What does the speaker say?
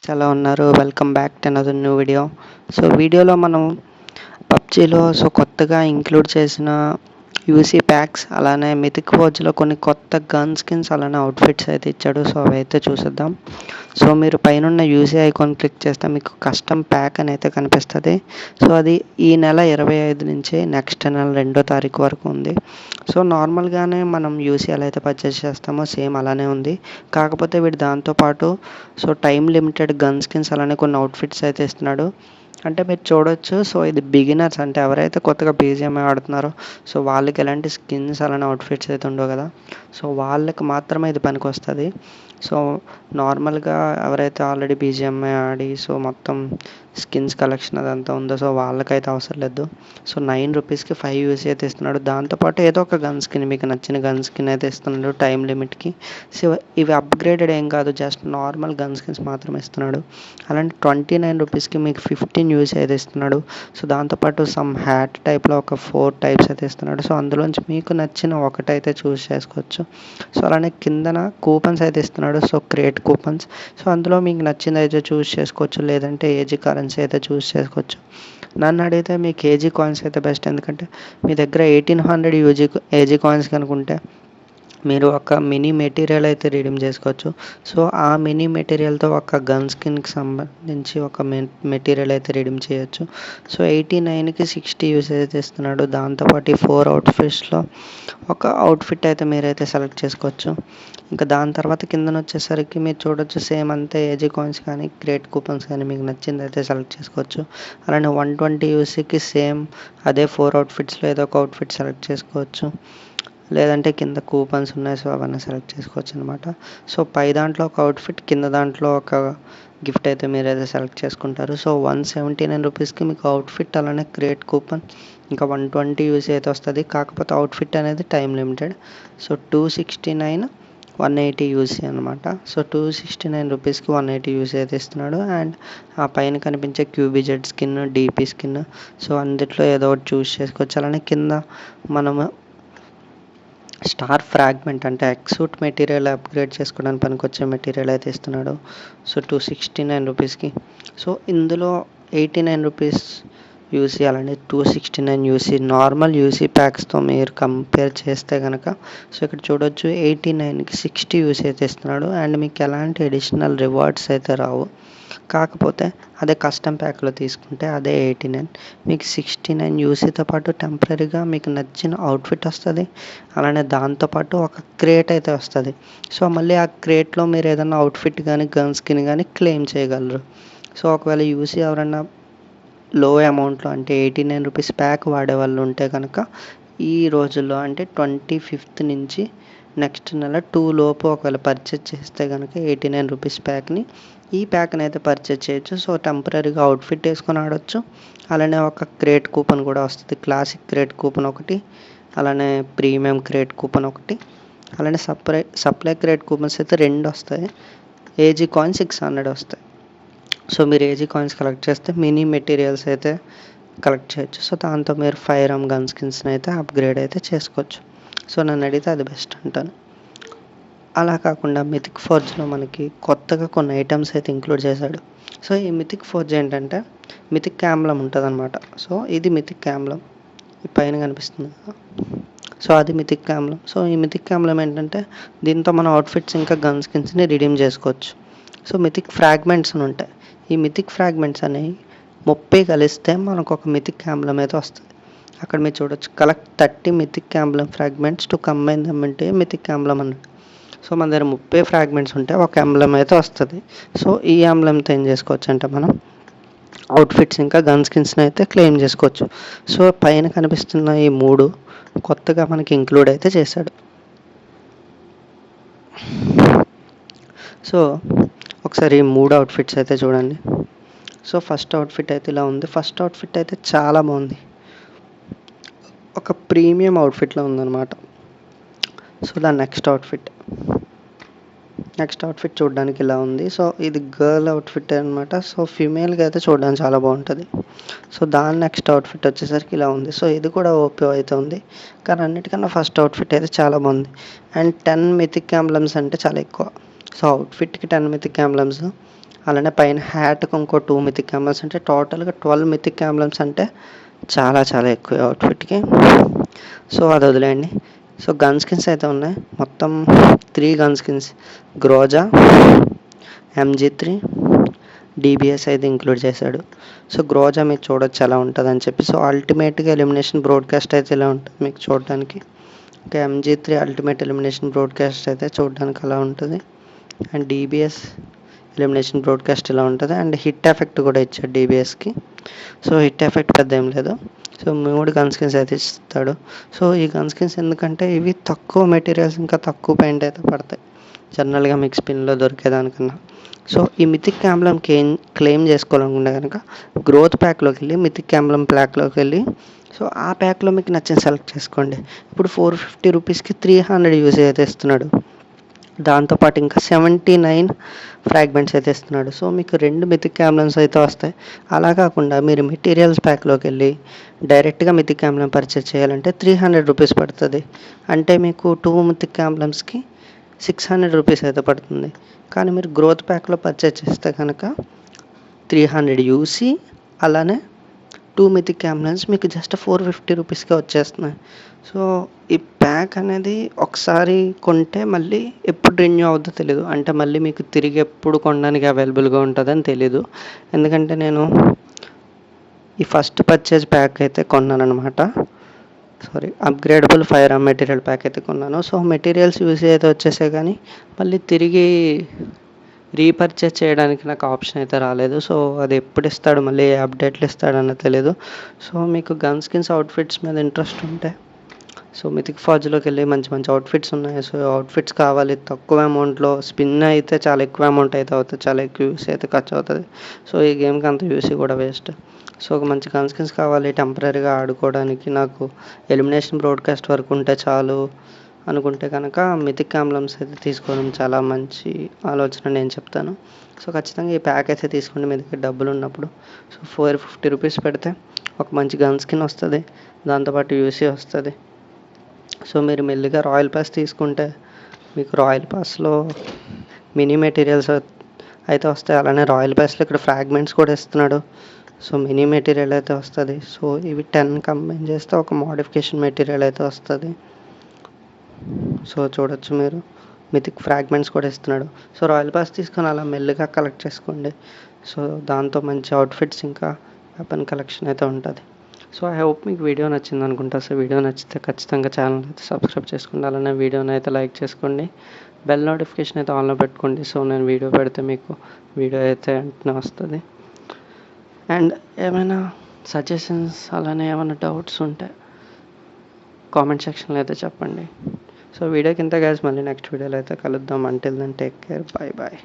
ఎలా ఉన్నారు? Welcome back to another new video. వీడియోలో మనం పబ్జీలో కొత్తగా ఇంక్లూడ్ చేసిన యూసీ ప్యాక్స్, అలానే మిథిక్ ఫోర్జ్లో కొన్ని కొత్త గన్ స్కిన్స్, అలానే అవుట్ఫిట్స్ అయితే ఇచ్చాడు. అవి అయితే చూసేద్దాం. మీరు పైనున్న యూసీ ఐకాన్ క్లిక్ చేస్తే మీకు కస్టమ్ ప్యాక్ అని అయితే కనిపిస్తుంది. అది ఈ నెల 25 నుంచి నెక్స్ట్ నెల 2వ తారీఖు వరకు ఉంది. నార్మల్గానే మనం యూసీ ఎలా అయితే పర్చేస్ చేస్తామో సేమ్ అలానే ఉంది. కాకపోతే వీడు దాంతోపాటు టైం లిమిటెడ్ గన్ స్కిన్స్, అలానే కొన్ని అవుట్ఫిట్స్ అయితే ఇస్తున్నాడు. అంటే మీరు చూడొచ్చు. ఇది బిగినర్స్, అంటే ఎవరైతే కొత్తగా బీజిఎంఐ ఆడుతున్నారో వాళ్ళకి ఎలాంటి స్కిన్స్, అలానే అవుట్ఫిట్స్ అయితే ఉండవు కదా. వాళ్ళకి మాత్రమే ఇది పనికి వస్తుంది. నార్మల్గా ఎవరైతే ఆల్రెడీ బీజిఎంఐ ఆడి మొత్తం స్కిన్స్ కలెక్షన్ అదంతా ఉందో వాళ్ళకైతే అవసరం లేదు. 9 రూపీస్కి 5 యూసీ అయితే ఇస్తున్నాడు. దాంతోపాటు ఏదో ఒక గన్ స్కిన్, మీకు నచ్చిన గన్ స్కిన్ అయితే ఇస్తున్నాడు టైం లిమిట్కి. ఇవి అప్గ్రేడెడ్ ఏం కాదు, జస్ట్ నార్మల్ గన్ స్కిన్స్ మాత్రమే ఇస్తున్నాడు. అలాంటి 29 రూపీస్కి మీకు 15 యూసీ అయితే ఇస్తున్నాడు. దాంతోపాటు సమ్ హ్యాట్ టైప్లో ఒక 4 టైప్స్ అయితే ఇస్తున్నాడు. అందులోంచి మీకు నచ్చిన ఒకటైతే చూస్ చేసుకోవచ్చు. అలానే కిందన కూపన్స్ అయితే ఇస్తున్నాడు. Create coupons. అందులో మీకు నచ్చింది అయితే చూస్ చేసుకోవచ్చు, లేదంటే ఏజీ కరెన్సీ అయితే చూస్ చేసుకోవచ్చు. నన్ను అడిగితే మీకు ఏజీ కాయిన్స్ అయితే బెస్ట్. ఎందుకంటే మీ దగ్గర 1800 ఏజీ కాయిన్స్ కనుకుంటే మీరు ఒక మినీ మెటీరియల్ అయితే రిడీమ్ చేసుకోవచ్చు. ఆ మినీ మెటీరియల్తో ఒక గన్ స్కిన్కి సంబంధించి ఒక మెటీరియల్ అయితే రిడీమ్ చేయొచ్చు. 89కి 60 యూసేజ్ అయితే ఇస్తున్నాడు. దాంతోపాటు ఈ 4 అవుట్ఫిట్స్లో ఒక అవుట్ఫిట్ అయితే మీరైతే సెలెక్ట్ చేసుకోవచ్చు. ఇంకా దాని తర్వాత కిందన వచ్చేసరికి మీరు చూడొచ్చు, సేమ్ అంతే ఏజీ కాయిన్స్ కానీ క్రియేట్ కూపన్స్ కానీ మీకు నచ్చింది అయితే సెలెక్ట్ చేసుకోవచ్చు. అలానే 120 యూసీకి సేమ్ అదే 4 అవుట్ఫిట్స్లో ఏదో ఒక అవుట్ఫిట్ సెలెక్ట్ చేసుకోవచ్చు, లేదంటే కింద కూపన్స్ ఉన్నాయి అవన్నీ సెలెక్ట్ చేసుకోవచ్చు అనమాట. పై దాంట్లో ఒక అవుట్ఫిట్, కింద దాంట్లో ఒక గిఫ్ట్ అయితే మీరైతే సెలెక్ట్ చేసుకుంటారు. 179 రూపీస్కి మీకు అవుట్ఫిట్, అలానే క్రియేట్ కూపన్, ఇంకా 120 యూసీ అయితే వస్తుంది. కాకపోతే అవుట్ఫిట్ అనేది టైం లిమిటెడ్. 269, 180 యూసీ అనమాట. 269 రూపీస్కి 180 యూసీ అయితే ఇస్తున్నాడు. అండ్ ఆ పైన కనిపించే క్యూబీజెడ్ స్కిన్, డీపీ స్కిన్, అందుట్లో ఏదో ఒకటి చూస్ చేసుకోవచ్చు. అలానే కింద మనము స్టార్ ఫ్రాగ్మెంట్, అంటే ఎక్సూట్ మెటీరియల్ అప్గ్రేడ్ చేసుకోవడానికి పనికొచ్చే మెటీరియల్ అయితే ఇస్తున్నాడు. 269 రూపీస్కి. ఇందులో 89 రూపీస్ యూసీ, అలానే 269 యూసీ నార్మల్ యూసీ ప్యాక్స్తో మీరు కంపేర్ చేస్తే కనుక ఇక్కడ చూడొచ్చు, 89కి 60 యూసీ అయితే ఇస్తున్నాడు. అండ్ మీకు ఎలాంటి అడిషనల్ రివార్డ్స్ అయితే రావు. కాకపోతే అదే కస్టమ్ ప్యాక్లో తీసుకుంటే అదే 89, మీకు 69 యూసీతో పాటు టెంపరీగా మీకు నచ్చిన అవుట్ఫిట్ వస్తుంది. అలానే దాంతోపాటు ఒక క్రేట్ అయితే వస్తుంది. మళ్ళీ ఆ క్రేట్లో మీరు ఏదైనా అవుట్ఫిట్ కానీ గన్ స్కిన్ కానీ క్లెయిమ్ చేయగలరు. ఒకవేళ యూసీ ఎవరైనా లో అమౌంట్లో, అంటే 89 రూపీస్ ప్యాక్ వాడే వాళ్ళు ఉంటే కనుక ఈ రోజుల్లో, అంటే 25th నుంచి నెక్స్ట్ నెల 2 లోపు ఒకవేళ పర్చేజ్ చేస్తే కనుక 89 రూపీస్ ప్యాక్ని, ఈ ప్యాక్ని అయితే పర్చేజ్ చేయొచ్చు. టెంపరీగా అవుట్ఫిట్ వేసుకొని ఆడొచ్చు. అలానే ఒక క్రేట్ కూపన్ కూడా వస్తుంది. క్లాసిక్ క్రేట్ కూపన్ ఒకటి, అలానే ప్రీమియం క్రేట్ కూపన్ ఒకటి, అలానే సప్లై క్రేట్ కూపన్స్ అయితే 2 వస్తాయి. ఏజీ కాయిన్ 600 వస్తాయి. మీరు ఏజీ కాయిన్స్ కలెక్ట్ చేస్తే మినీ మెటీరియల్స్ అయితే కలెక్ట్ చేయొచ్చు. దాంతో మీరు ఫైర్ ఆర్మ్ గన్ స్కిన్స్ని అయితే అప్గ్రేడ్ అయితే చేసుకోవచ్చు. నన్ను అడిగితే అది బెస్ట్ అంటాను. అలా కాకుండా మిథిక్ ఫోర్జ్లో మనకి కొత్తగా కొన్ని ఐటమ్స్ అయితే ఇంక్లూడ్ చేశాడు. ఈ మిథిక్ ఫోర్జ్ ఏంటంటే మిథిక్ క్యామ్లం ఉంటుంది అనమాట. ఇది మిథిక్ క్యామ్లం, ఈ పైన కనిపిస్తుంది కదా. అది మిథిక్ క్యామ్లం. ఈ మిథిక్ క్యామ్లం ఏంటంటే దీంతో మన అవుట్ఫిట్స్ ఇంకా గన్ స్కిన్స్ని రిడీమ్ చేసుకోవచ్చు. మిథిక్ ఫ్రాగ్మెంట్స్ అని ఉంటాయి. ఈ మిథిక్ ఫ్రాగ్మెంట్స్ అనేవి 30 కలిస్తే మనకు ఒక మిథిక్ క్యామ్లం అయితే వస్తుంది. అక్కడ మీరు చూడొచ్చు, కలెక్ట్ 30 మిథిక్ క్యామ్లం ఫ్రాగ్మెంట్స్ టు కంబైన్ దమ్ అంటే మిథిక్ క్యామ్లం అన్నట్టు. మన దగ్గర 30 ఫ్రాగ్మెంట్స్ ఉంటే ఒక ఎంబ్లం అయితే వస్తుంది. ఈ ఎంబ్లంతో ఏం చేసుకోవచ్చు అంటే మనం అవుట్ఫిట్స్ ఇంకా గన్ స్కిన్స్ని అయితే క్లెయిమ్ చేసుకోవచ్చు. పైన కనిపిస్తున్న ఈ 3 కొత్తగా మనకి ఇంక్లూడ్ అయితే చేశాడు. ఒకసారి ఈ 3 అవుట్ఫిట్స్ అయితే చూడండి. ఫస్ట్ అవుట్ఫిట్ అయితే ఇలా ఉంది. ఫస్ట్ అవుట్ఫిట్ అయితే చాలా బాగుంది, ఒక ప్రీమియం అవుట్ఫిట్లో ఉందన్నమాట. దాని నెక్స్ట్ అవుట్ఫిట్ చూడడానికి ఇలా ఉంది. ఇది గర్ల్ అవుట్ఫిట్ అనమాట. ఫీమేల్గా అయితే చూడడానికి చాలా బాగుంటుంది. దాని నెక్స్ట్ అవుట్ఫిట్ వచ్చేసరికి ఇలా ఉంది. ఇది కూడా ఓపీ అయితే ఉంది, కానీ అన్నిటికన్నా ఫస్ట్ అవుట్ఫిట్ అయితే చాలా బాగుంది. అండ్ 10 మిథిక్ ఎంబ్లమ్స్ అంటే చాలా ఎక్కువ. అవుట్ఫిట్కి 10 మిథిక్ ఎంబ్లమ్స్, అలానే పైన హ్యాట్కి ఇంకో 2 మిథిక్ ఎంబ్లమ్స్, అంటే టోటల్గా 12 మిథిక్ ఎంబ్లమ్స్, అంటే చాలా చాలా ఎక్కువ అవుట్ఫిట్కి. సో అది వదిలేయండి. సో గన్ స్కిన్స్ అయితే ఉన్నాయి, మొత్తం 3 gun skins. Groza, MG3, DBS అయితే ఇంక్లూడ్ చేశాడు. సో గ్రోజా మీకు చూడొచ్చు ఎలా ఉంటుంది అని చెప్పి. సో అల్టిమేట్గా ఎలిమినేషన్ బ్రాడ్కాస్ట్ అయితే ఇలా ఉంటుంది మీకు చూడడానికి. ఇంకా MG3 అల్టిమేట్ ఎలిమినేషన్ బ్రాడ్కాస్ట్ అయితే చూడడానికి అలా ఉంటుంది. అండ్ DBS ఎలిమినేషన్ బ్రాడ్కాస్ట్ ఇలా ఉంటుంది. అండ్ హిట్ ఎఫెక్ట్ కూడా ఇచ్చాడు DBSకి. సో హిట్ ఎఫెక్ట్ పెద్ద ఏం లేదు. సో 3 గన్ స్కిన్స్ అయితే ఇస్తాడు. సో ఈ గన్ స్కిన్స్ ఎందుకంటే ఇవి తక్కువ మెటీరియల్స్, ఇంకా తక్కువ పెయింట్ అయితే పడతాయి జనరల్గా మీకు స్పిన్లో దొరికేదానికన్నా. సో ఈ మిథిక్ ఎంబ్లమ్కి క్లెయిమ్ చేసుకోవాలనుకుంటే కనుక గ్రోత్ ప్యాక్లోకి వెళ్ళి మిథిక్ ఎంబ్లమ్ ప్యాక్లోకి వెళ్ళి సో ఆ ప్యాక్లో మీకు నచ్చిన సెలెక్ట్ చేసుకోండి. ఇప్పుడు 450 రూపీస్కి 300 యూజ్ అయితే ఇస్తున్నాడు. దాంతోపాటు ఇంకా 79 ఫ్రాగ్మెంట్స్ అయితే ఇస్తున్నాడు. సో మీకు 2 మిథిక్ ఎంబ్లమ్స్ అయితే వస్తాయి. అలా కాకుండా మీరు మెటీరియల్స్ ప్యాక్లోకి వెళ్ళి డైరెక్ట్గా మిథిక్ ఎంబ్లమ్ పర్చేస్ చేయాలంటే 300 రూపీస్ పడుతుంది. అంటే మీకు 2 మిథిక్ ఎంబ్లమ్స్కి 600 రూపీస్ అయితే పడుతుంది. కానీ మీరు గ్రోత్ ప్యాక్లో పర్చేస్ చేస్తే కనుక 300 యూసి అలానే 2 మిథిక్ ఎంబ్లమ్స్ మీకు జస్ట్ 450 రూపీస్కే వచ్చేస్తున్నాయి. సో ఈ ప్యాక్ అనేది ఒకసారి కొంటే మళ్ళీ ఎప్పుడు రెన్యూ అవుతుందో తెలీదు. అంటే మళ్ళీ మీకు తిరిగి ఎప్పుడు కొనడానికి అవైలబుల్గా ఉంటుందని తెలీదు. ఎందుకంటే నేను ఈ ఫస్ట్ పర్చేజ్ ప్యాక్ అయితే కొన్నాను అనమాట. Upgradable fire arm material pack అయితే కొన్నాను. సో మెటీరియల్స్ యూజ్ అయితే వచ్చేసాయి, కానీ మళ్ళీ తిరిగి రీపర్చేస్ చేయడానికి నాకు ఆప్షన్ అయితే రాలేదు. సో అది ఎప్పుడు ఇస్తాడు, మళ్ళీ అప్డేట్లు ఇస్తాడన్న తెలియదు. సో మీకు గన్ స్కిన్స్ అవుట్ఫిట్స్ మీద ఇంట్రెస్ట్ ఉంటే సో మిథిక్ ఫార్జ్లోకి వెళ్ళి మంచి మంచి అవుట్ఫిట్స్ ఉన్నాయి. సో అవుట్ఫిట్స్ కావాలి తక్కువ అమౌంట్లో. స్పిన్ అయితే చాలా ఎక్కువ అమౌంట్ అయితే అవుతుంది, చాలా ఎక్కువ యూస్ అయితే ఖర్చు అవుతుంది. సో ఈ గేమ్కి అంత యూస్ కూడా వేస్ట్. సో ఒక మంచి గన్ స్కిన్స్ కావాలి టెంపరీగా ఆడుకోవడానికి, నాకు ఎలిమినేషన్ బ్రాడ్కాస్ట్ వరకు ఉంటే చాలు అనుకుంటే కనుక మిథిక్ ఎంబ్లమ్స్ అయితే తీసుకోవడం చాలా మంచి ఆలోచన నేను చెప్తాను. సో ఖచ్చితంగా ఈ ప్యాక్ అయితే తీసుకోండి మీ దగ్గర డబ్బులు ఉన్నప్పుడు. సో 450 రూపీస్ పెడితే ఒక మంచి గన్ స్కిన్ వస్తుంది, దాంతోపాటు యూసీ వస్తుంది. సో మీరు మెల్లిగా రాయల్ పాస్ తీసుకుంటే మీకు రాయల్ పాస్లో మినీ మెటీరియల్స్ అయితే వస్తాయి. అలానే రాయల్ పాస్లో ఇక్కడ ఫ్రాగ్మెంట్స్ కూడా ఇస్తున్నాడు. సో మినీ మెటీరియల్ అయితే వస్తుంది. సో ఇవి 10 కంబైన్ చేస్తే ఒక మోడిఫికేషన్ మెటీరియల్ అయితే వస్తుంది. సో చూడొచ్చు మీరు మిథిక్ ఫ్రాగ్మెంట్స్ కూడా ఇస్తున్నాడు. సో రాయల్ పాస్ తీసుకొని అలా మెల్లిగా కలెక్ట్ చేసుకోండి. సో దాంతో మంచి అవుట్ఫిట్స్ ఇంకా వెపన్ కలెక్షన్ అయితే ఉంటుంది. సో ఐ హోప్ మీకు వీడియో నచ్చింది అనుకుంటా. సో వీడియో నచ్చితే ఖచ్చితంగా ఛానల్ అయితే సబ్స్క్రైబ్ చేసుకోండి, అలానే వీడియోని అయితే లైక్ చేసుకోండి, బెల్ నోటిఫికేషన్ అయితే ఆన్లో పెట్టుకోండి. సో నేను వీడియో పెడితే మీకు వీడియో అయితే వెంటనే వస్తుంది. అండ్ ఏమైనా సజెషన్స్ అలానే ఏమైనా డౌట్స్ ఉంటే కామెంట్ సెక్షన్లో అయితే చెప్పండి. సో వీడియోకి ఇంత గైస్, మళ్ళీ నెక్స్ట్ వీడియోలో అయితే కలుద్దాం. Until then take care, bye bye.